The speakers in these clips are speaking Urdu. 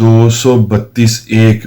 232(1)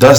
10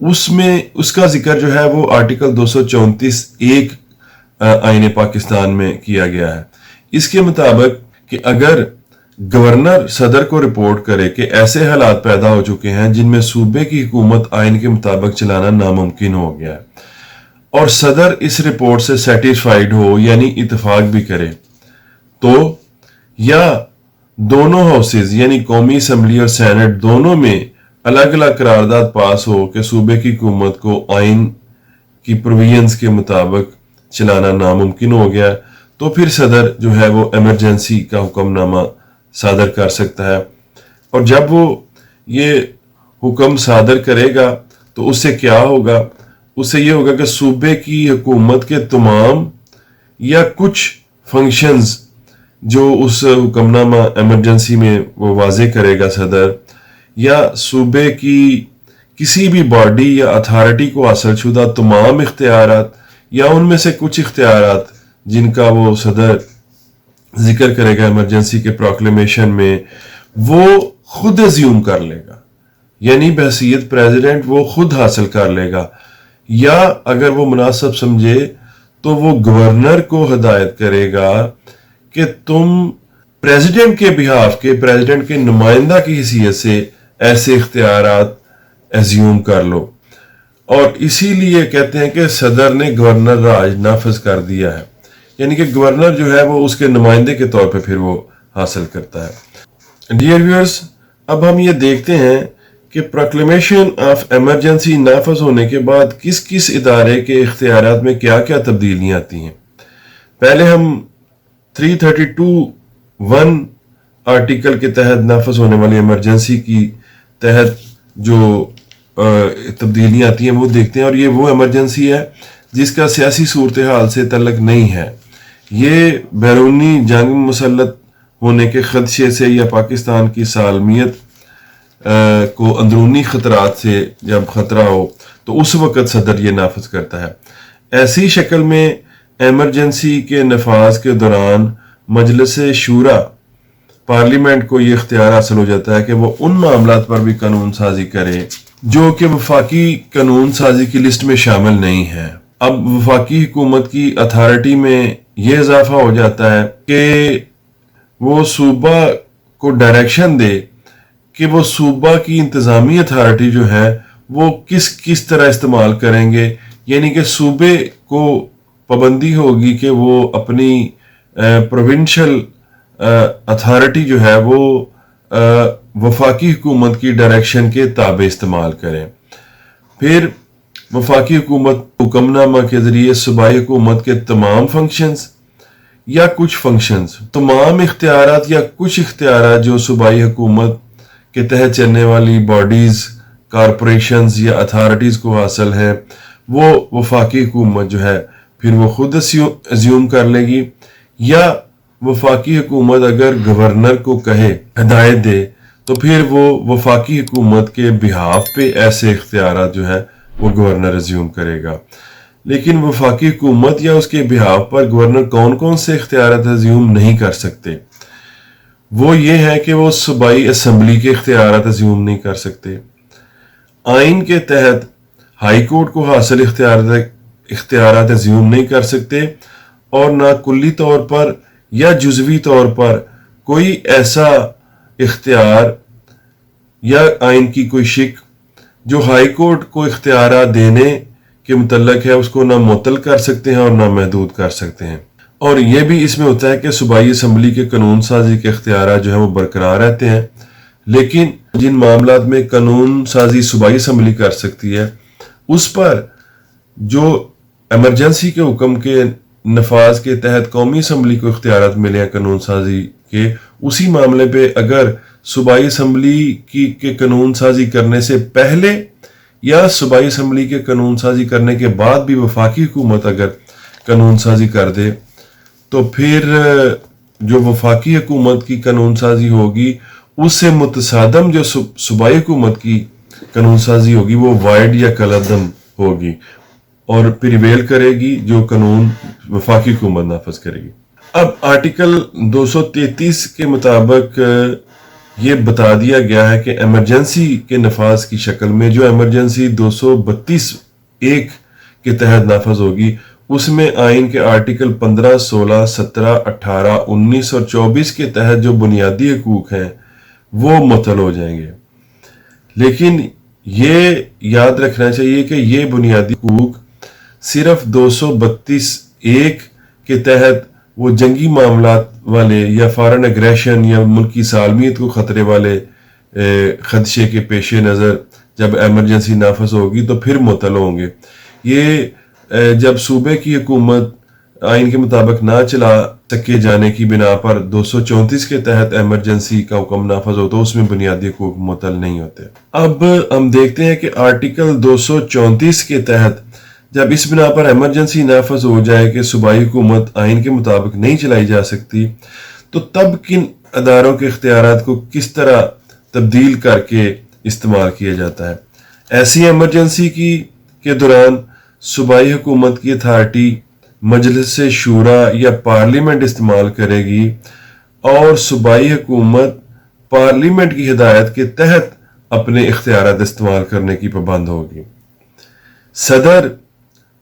اس میں اس کا ذکر جو ہے وہ آرٹیکل 234(1) آئین پاکستان میں کیا گیا ہے۔ اس کے مطابق کہ اگر گورنر صدر کو رپورٹ کرے کہ ایسے حالات پیدا ہو چکے ہیں جن میں صوبے کی حکومت آئین کے مطابق چلانا ناممکن ہو گیا ہے، اور صدر اس رپورٹ سے سیٹسفائیڈ ہو یعنی اتفاق بھی کرے، تو یا دونوں ہاؤسز یعنی قومی اسمبلی اور سینٹ دونوں میں الگ الگ قرارداد پاس ہو کہ صوبے کی حکومت کو آئین کی پروویژنز کے مطابق چلانا ناممکن ہو گیا، تو پھر صدر جو ہے وہ ایمرجنسی کا حکم نامہ صادر کر سکتا ہے۔ اور جب وہ یہ حکم صادر کرے گا تو اس سے کیا ہوگا؟ اس سے یہ ہوگا کہ صوبے کی حکومت کے تمام یا کچھ فنکشنز جو اس حکم نامہ ایمرجنسی میں وہ واضح کرے گا صدر، یا صوبے کی کسی بھی باڈی یا اتھارٹی کو حاصل شدہ تمام اختیارات یا ان میں سے کچھ اختیارات جن کا وہ صدر ذکر کرے گا ایمرجنسی کے پروکلیمیشن میں، وہ خود ازیوم کر لے گا، یعنی بحیثیت پریزیڈنٹ وہ خود حاصل کر لے گا، یا اگر وہ مناسب سمجھے تو وہ گورنر کو ہدایت کرے گا کہ تم پریزیڈنٹ کے بہاف کے پریزیڈنٹ کے نمائندہ کی حیثیت سے ایسے اختیارات ازیوم کر لو۔ اور اسی لیے کہتے ہیں کہ صدر نے گورنر راج نافذ کر دیا ہے، یعنی کہ گورنر جو ہے وہ اس کے نمائندے کے طور پہ پھر وہ حاصل کرتا ہے۔ ڈیئر ویورز، اب ہم یہ دیکھتے ہیں کہ پروکلیمیشن آف ایمرجنسی نافذ ہونے کے بعد کس کس ادارے کے اختیارات میں کیا کیا تبدیلیاں آتی ہیں۔ پہلے ہم 332(1) آرٹیکل کے تحت نافذ ہونے والی ایمرجنسی کی تحت جو تبدیلیاں آتی ہیں وہ دیکھتے ہیں، اور یہ وہ ایمرجنسی ہے جس کا سیاسی صورتحال سے تعلق نہیں ہے، یہ بیرونی جنگ مسلط ہونے کے خدشے سے یا پاکستان کی سالمیت کو اندرونی خطرات سے جب خطرہ ہو تو اس وقت صدر یہ نافذ کرتا ہے۔ ایسی شکل میں ایمرجنسی کے نفاذ کے دوران مجلس شورا پارلیمنٹ کو یہ اختیار حاصل ہو جاتا ہے کہ وہ ان معاملات پر بھی قانون سازی کرے جو کہ وفاقی قانون سازی کی لسٹ میں شامل نہیں ہے۔ اب وفاقی حکومت کی اتھارٹی میں یہ اضافہ ہو جاتا ہے کہ وہ صوبہ کو ڈائریکشن دے کہ وہ صوبہ کی انتظامی اتھارٹی جو ہے وہ کس طرح استعمال کریں گے، یعنی کہ صوبے کو پابندی ہوگی کہ وہ اپنی پروونشل اتھارٹی جو ہے وہ وفاقی حکومت کی ڈائریکشن کے تابع استعمال کریں۔ پھر وفاقی حکومت حکم نامہ کے ذریعے صوبائی حکومت کے تمام فنکشنز یا کچھ فنکشنز، تمام اختیارات یا کچھ اختیارات جو صوبائی حکومت کے تحت چلنے والی باڈیز، کارپوریشنز یا اتھارٹیز کو حاصل ہیں، وہ وفاقی حکومت جو ہے پھر وہ خود ازیوم کر لے گی، یا وفاقی حکومت اگر گورنر کو کہے، ہدایت دے، تو پھر وہ وفاقی حکومت کے بہاف پہ ایسے اختیارات جو ہے وہ گورنر ازیوم کرے گا۔ لیکن وفاقی حکومت یا اس کے بہاف پر گورنر کون کون سے اختیارات ازیوم نہیں کر سکتے؟ وہ یہ ہے کہ وہ صوبائی اسمبلی کے اختیارات ازیوم نہیں کر سکتے، آئین کے تحت ہائی کورٹ کو حاصل اختیارات ازیوم نہیں کر سکتے، اور نہ کلی طور پر یا جزوی طور پر کوئی ایسا اختیار یا آئین کی کوئی شک جو ہائی کورٹ کو اختیارات دینے کے متعلق ہے اس کو نہ معطل کر سکتے ہیں اور نہ محدود کر سکتے ہیں۔ اور یہ بھی اس میں ہوتا ہے کہ صوبائی اسمبلی کے قانون سازی کے اختیارات جو ہیں وہ برقرار رہتے ہیں، لیکن جن معاملات میں قانون سازی صوبائی اسمبلی کر سکتی ہے اس پر جو ایمرجنسی کے حکم کے نفاذ کے تحت قومی اسمبلی کو اختیارات ملے ہیں قانون سازی کے، اسی معاملے پہ اگر صوبائی اسمبلی کے قانون سازی کرنے سے پہلے یا صوبائی اسمبلی کے قانون سازی کرنے کے بعد بھی وفاقی حکومت اگر قانون سازی کر دے تو پھر جو وفاقی حکومت کی قانون سازی ہوگی اس سے متصادم جو صوبائی حکومت کی قانون سازی ہوگی وہ وائڈ یا کالعدم ہوگی اور پریویل کرے گی جو قانون وفاقی حکومت نافذ کرے گی۔ اب آرٹیکل 233 کے مطابق یہ بتا دیا گیا ہے کہ ایمرجنسی کے نفاذ کی شکل میں جو ایمرجنسی 232(1) کے تحت نافذ ہوگی، اس میں آئین کے آرٹیکل 15، 16، 17، 18، 19 اور 24 کے تحت جو بنیادی حقوق ہیں وہ معطل ہو جائیں گے۔ لیکن یہ یاد رکھنا چاہیے کہ یہ بنیادی حقوق صرف 232(1) کے تحت وہ جنگی معاملات والے یا فارن اگریشن یا ملک کی سالمیت کو خطرے والے خدشے کے پیش نظر جب ایمرجنسی نافذ ہوگی تو پھر معطل ہوں گے۔ یہ جب صوبے کی حکومت آئین کے مطابق نہ چلا سکے جانے کی بنا پر 234 کے تحت ایمرجنسی کا حکم نافذ ہو تو اس میں بنیادی حقوق معطل نہیں ہوتے۔ اب ہم دیکھتے ہیں کہ آرٹیکل 234 کے تحت جب اس بنا پر ایمرجنسی نافذ ہو جائے کہ صوبائی حکومت آئین کے مطابق نہیں چلائی جا سکتی، تو تب کن اداروں کے اختیارات کو کس طرح تبدیل کر کے استعمال کیا جاتا ہے۔ ایسی ایمرجنسی کے دوران صوبائی حکومت کی اتھارٹی مجلس شورا یا پارلیمنٹ استعمال کرے گی اور صوبائی حکومت پارلیمنٹ کی ہدایت کے تحت اپنے اختیارات استعمال کرنے کی پابند ہوگی۔ صدر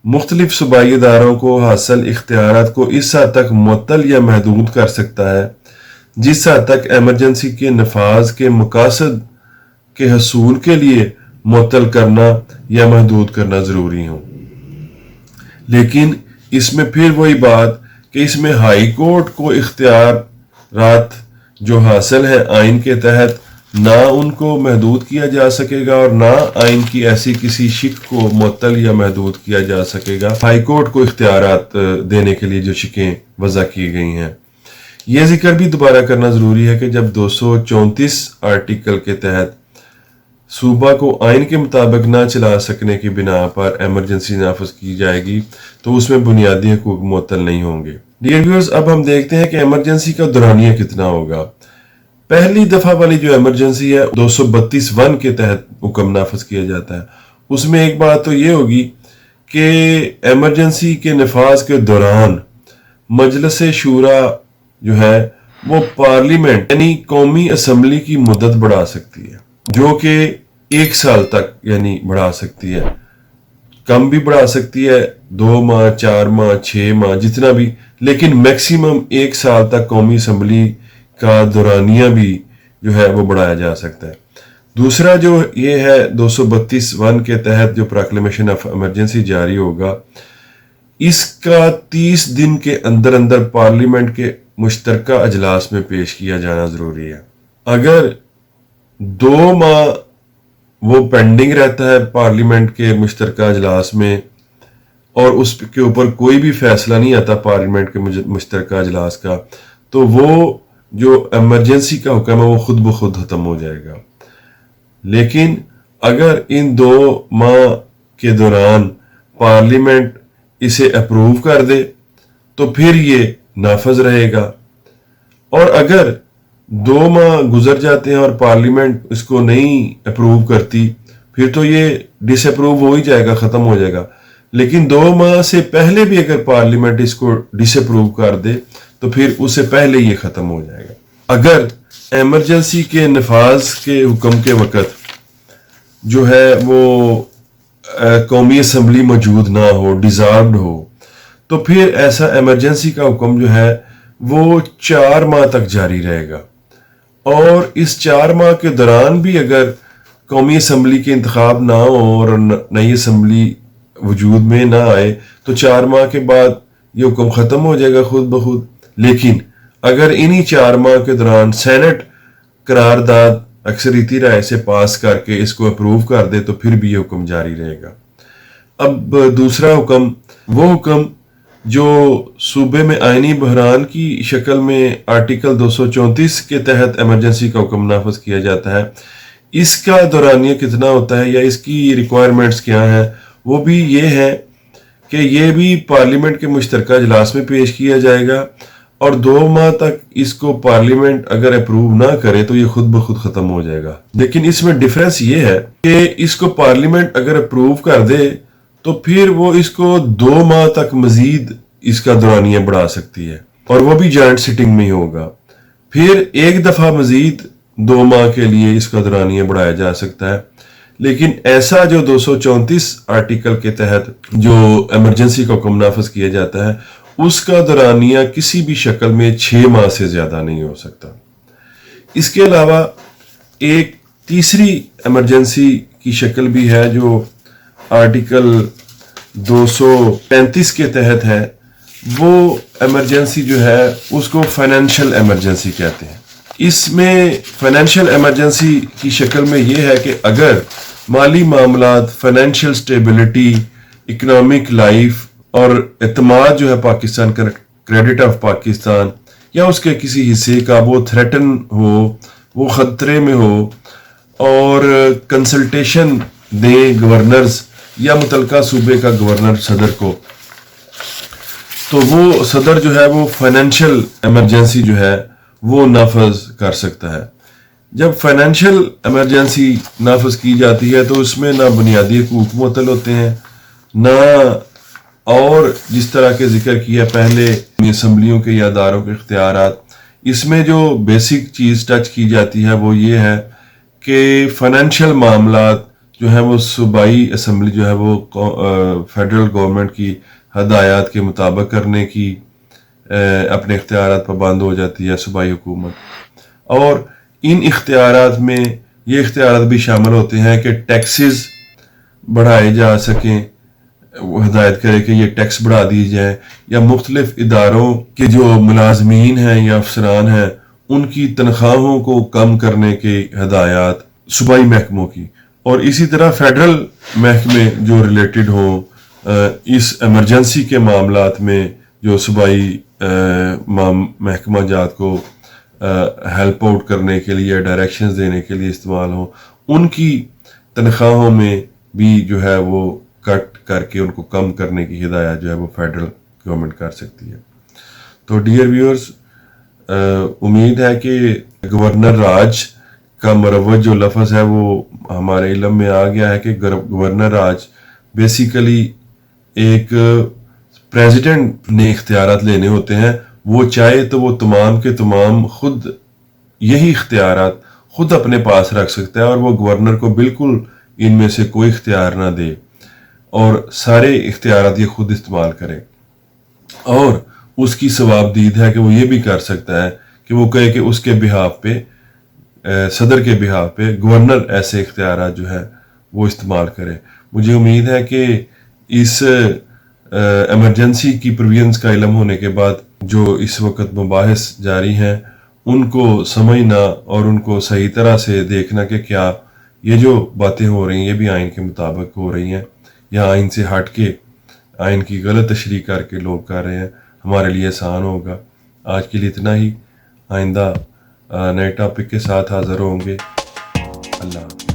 مختلف صوبائی اداروں کو حاصل اختیارات کو اس حد تک معطل یا محدود کر سکتا ہے جس حد تک ایمرجنسی کے نفاذ کے مقاصد کے حصول کے لیے معطل کرنا یا محدود کرنا ضروری ہو۔ لیکن اس میں پھر وہی بات کہ اس میں ہائی کورٹ کو اختیارات جو حاصل ہیں آئین کے تحت نہ ان کو محدود کیا جا سکے گا اور نہ آئین کی ایسی کسی شق کو معطل یا محدود کیا جا سکے گا ہائی کورٹ کو اختیارات دینے کے لیے جو شقیں وضع کی گئی ہیں۔ یہ ذکر بھی دوبارہ کرنا ضروری ہے کہ جب 234 آرٹیکل کے تحت صوبہ کو آئین کے مطابق نہ چلا سکنے کی بنا پر ایمرجنسی نافذ کی جائے گی تو اس میں بنیادی حقوق معطل نہیں ہوں گے۔ ڈیئر ویورز، اب ہم دیکھتے ہیں کہ ایمرجنسی کا دورانیہ کتنا ہوگا۔ پہلی دفعہ والی جو ایمرجنسی ہے 232(1) کے تحت حکم نافذ کیا جاتا ہے، اس میں ایک بات تو یہ ہوگی کہ ایمرجنسی کے نفاذ کے دوران مجلس شورا جو ہے وہ پارلیمنٹ یعنی قومی اسمبلی کی مدت بڑھا سکتی ہے، جو کہ 1 سال تک یعنی بڑھا سکتی ہے، کم بھی بڑھا سکتی ہے، 2 ماہ، 4 ماہ، 6 ماہ، جتنا بھی، لیکن میکسیمم 1 سال تک قومی اسمبلی کا دورانیہ بھی جو ہے وہ بڑھایا جا سکتا ہے۔ دوسرا جو یہ ہے 232(1) کے تحت جو پروکلیمیشن آف ایمرجنسی جاری ہوگا، اس کا 30 دن کے اندر اندر پارلیمنٹ کے مشترکہ اجلاس میں پیش کیا جانا ضروری ہے۔ اگر 2 ماہ وہ پینڈنگ رہتا ہے پارلیمنٹ کے مشترکہ اجلاس میں اور اس کے اوپر کوئی بھی فیصلہ نہیں آتا پارلیمنٹ کے مشترکہ اجلاس کا، تو وہ جو ایمرجنسی کا حکم ہے وہ خود بخود ختم ہو جائے گا۔ لیکن اگر ان 2 ماہ کے دوران پارلیمنٹ اسے اپروو کر دے تو پھر یہ نافذ رہے گا، اور اگر 2 ماہ گزر جاتے ہیں اور پارلیمنٹ اس کو نہیں اپروو کرتی پھر تو یہ ڈس اپروو ہو ہی جائے گا، ختم ہو جائے گا۔ لیکن 2 ماہ سے پہلے بھی اگر پارلیمنٹ اس کو ڈس اپروو کر دے تو پھر اس سے پہلے یہ ختم ہو جائے گا۔ اگر ایمرجنسی کے نفاذ کے حکم کے وقت جو ہے وہ قومی اسمبلی موجود نہ ہو، ڈیزالوڈ ہو، تو پھر ایسا ایمرجنسی کا حکم جو ہے وہ 4 ماہ تک جاری رہے گا، اور اس 4 ماہ کے دوران بھی اگر قومی اسمبلی کے انتخاب نہ ہو اور نئی اسمبلی وجود میں نہ آئے تو 4 ماہ کے بعد یہ حکم ختم ہو جائے گا خود بخود۔ لیکن اگر انہی 4 ماہ کے دوران سینٹ قرارداد اکثریتی رائے سے پاس کر کے اس کو اپروو کر دے تو پھر بھی یہ حکم جاری رہے گا۔ اب دوسرا حکم، وہ حکم جو صوبے میں آئینی بحران کی شکل میں آرٹیکل 234 کے تحت ایمرجنسی کا حکم نافذ کیا جاتا ہے، اس کا دورانیہ کتنا ہوتا ہے یا اس کی ریکوائرمنٹس کیا ہیں، وہ بھی یہ ہے کہ یہ بھی پارلیمنٹ کے مشترکہ اجلاس میں پیش کیا جائے گا، اور 2 ماہ تک اس کو پارلیمنٹ اگر اپروو نہ کرے تو یہ خود بخود ختم ہو جائے گا۔ لیکن اس میں ڈیفرنس یہ ہے کہ اس کو پارلیمنٹ اگر اپروو کر دے تو پھر وہ اس کو 2 ماہ تک مزید اس کا دورانیہ بڑھا سکتی ہے، اور وہ بھی جوائنٹ سٹنگ میں ہی ہوگا۔ پھر ایک دفعہ مزید 2 ماہ کے لیے اس کا دورانیہ بڑھایا جا سکتا ہے، لیکن ایسا جو 234 آرٹیکل کے تحت جو ایمرجنسی کا حکم نافذ کیا جاتا ہے اس کا دورانیہ کسی بھی شکل میں 6 ماہ سے زیادہ نہیں ہو سکتا۔ اس کے علاوہ ایک تیسری ایمرجنسی کی شکل بھی ہے جو آرٹیکل 235 کے تحت ہے، وہ ایمرجنسی جو ہے اس کو فائنینشیل ایمرجنسی کہتے ہیں۔ اس میں فائنینشیل ایمرجنسی کی شکل میں یہ ہے کہ اگر مالی معاملات، فائنینشیل سٹیبلٹی، اکنامک لائف اور اعتماد جو ہے پاکستان کا، کریڈٹ آف پاکستان یا اس کے کسی حصے کا وہ تھریٹن ہو، وہ خطرے میں ہو، اور کنسلٹیشن دیں گورنرز یا متعلقہ صوبے کا گورنر صدر کو، تو وہ صدر جو ہے وہ فائنینشیل ایمرجنسی جو ہے وہ نافذ کر سکتا ہے۔ جب فائنینشیل ایمرجنسی نافذ کی جاتی ہے تو اس میں نہ بنیادی حقوق معطل ہوتے ہیں، نہ اور جس طرح کے ذکر کیا پہلے اسمبلیوں کے یا اداروں کے اختیارات۔ اس میں جو بیسک چیز ٹچ کی جاتی ہے وہ یہ ہے کہ فائنینشیل معاملات جو ہیں وہ صوبائی اسمبلی جو ہے وہ فیڈرل گورنمنٹ کی ہدایات کے مطابق کرنے کی اپنے اختیارات پابند ہو جاتی ہے صوبائی حکومت۔ اور ان اختیارات میں یہ اختیارات بھی شامل ہوتے ہیں کہ ٹیکسز بڑھائے جا سکیں، وہ ہدایت کرے کہ یہ ٹیکس بڑھا دی جائے، یا مختلف اداروں کے جو ملازمین ہیں یا افسران ہیں ان کی تنخواہوں کو کم کرنے کے ہدایات صوبائی محکموں کی، اور اسی طرح فیڈرل محکمے جو ریلیٹڈ ہوں اس ایمرجنسی کے معاملات میں جو صوبائی محکمہ جات کو ہیلپ آؤٹ کرنے کے لیے، ڈائریکشنز دینے کے لیے استعمال ہوں، ان کی تنخواہوں میں بھی جو ہے وہ کٹ کر کے ان کو کم کرنے کی ہدایت جو ہے وہ فیڈرل گورنمنٹ کر سکتی ہے۔ تو ڈیئر ویورز، امید ہے کہ گورنر راج کا مروج جو لفظ ہے وہ ہمارے علم میں آ گیا ہے کہ گورنر راج بیسیکلی ایک پریزیڈنٹ نے اختیارات لینے ہوتے ہیں، وہ چاہے تو وہ تمام کے تمام خود یہی اختیارات خود اپنے پاس رکھ سکتا ہے، اور وہ گورنر کو بالکل ان میں سے کوئی اختیار نہ دے اور سارے اختیارات یہ خود استعمال کرے۔ اور اس کی ثوابدید ہے کہ وہ یہ بھی کر سکتا ہے کہ وہ کہے کہ اس کے بہاف پہ، صدر کے بہاف پہ گورنر ایسے اختیارات جو ہے وہ استعمال کرے۔ مجھے امید ہے کہ اس ایمرجنسی کی پروویژنز کا علم ہونے کے بعد جو اس وقت مباحث جاری ہیں ان کو سمجھنا اور ان کو صحیح طرح سے دیکھنا کہ کیا یہ جو باتیں ہو رہی ہیں یہ بھی آئین کے مطابق ہو رہی ہیں یا آئین سے ہٹ کے آئین کی غلط تشریح کر کے لوگ کر رہے ہیں، ہمارے لیے آسان ہوگا۔ آج کے لیے اتنا ہی، آئندہ نئے ٹاپک کے ساتھ حاضر ہوں گے۔ اللہ حافظ۔